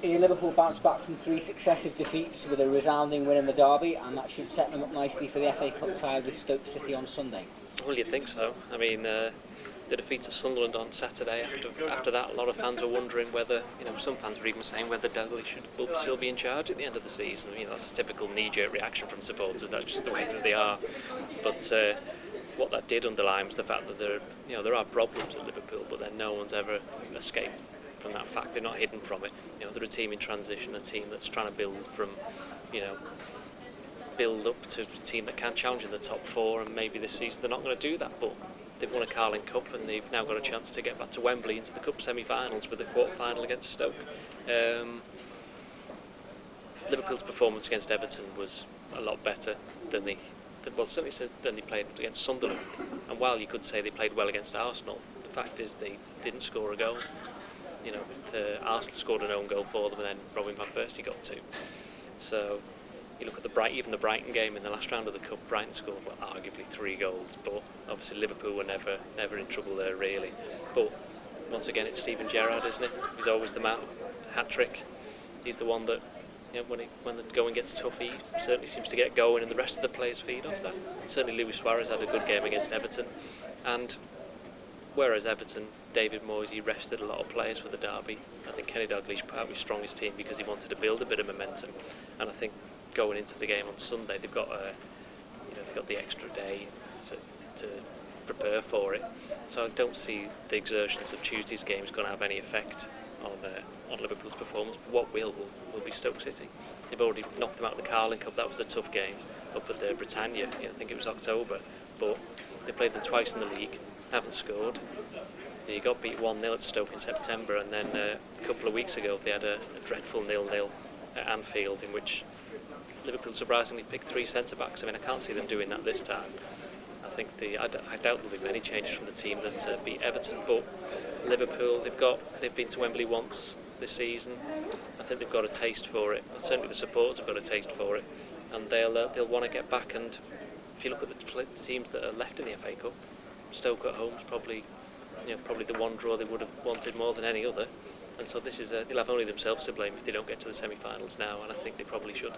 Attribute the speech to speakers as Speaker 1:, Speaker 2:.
Speaker 1: Liverpool bounced back from 3 successive defeats with a resounding win in the derby, and that should set them up nicely for the FA Cup tie with Stoke City on Sunday.
Speaker 2: Well, you'd think so. I mean, the defeat of Sunderland on Saturday, after that, a lot of fans were wondering whether, some fans were even saying whether Doyle will still be in charge at the end of the season. That's a typical knee-jerk reaction from supporters. That's just the way that they are. But what that did underline was the fact that there are problems at Liverpool, but then no one's ever escaped from that fact. They're not hidden from it. They're a team in transition, a team that's trying to build from, build up to a team that can challenge in the top 4, and maybe this season they're not going to do that, but they've won a Carling Cup and they've now got a chance to get back to Wembley into the Cup semi-finals with a quarter-final against Stoke. Liverpool's performance against Everton was a lot better than than they played against Sunderland, and while you could say they played well against Arsenal, the fact is they didn't score a goal. Arsenal scored an own goal for them, and then Robin van Persie got 2. So you look at even the Brighton game in the last round of the Cup, Brighton scored arguably 3 goals, but obviously Liverpool were never in trouble there really. But once again, it's Steven Gerrard, isn't it? He's always the man, hat-trick. He's the one that, when the going gets tough, he certainly seems to get going, and the rest of the players feed off that. Certainly Luis Suarez had a good game against Everton, and whereas Everton, David Moyes, he rested a lot of players for the derby. I think Kenny Dalglish put out his strongest team because he wanted to build a bit of momentum, and I think going into the game on Sunday, they've got the extra day to prepare for it. So I don't see the exertions of Tuesday's game is going to have any effect on Liverpool's performance. What will be Stoke City. They've already knocked them out of the Carling Cup. That was a tough game up at the Britannia. I think it was October, but they played them twice in the league, haven't scored. They got beat 1-0 at Stoke in September, and then a couple of weeks ago they had a dreadful 0-0 at Anfield, in which Liverpool surprisingly picked 3 centre-backs. I mean, I can't see them doing that this time. I doubt there'll be many changes from the team that beat Everton, but Liverpool, they've been to Wembley once this season. I think they've got a taste for it. Certainly the supporters have got a taste for it, and they'll want to get back. And if you look at the teams that are left in the FA Cup, Stoke at home is probably the one draw they would have wanted more than any other. And so they'll have only themselves to blame if they don't get to the semi-finals now, and I think they probably should.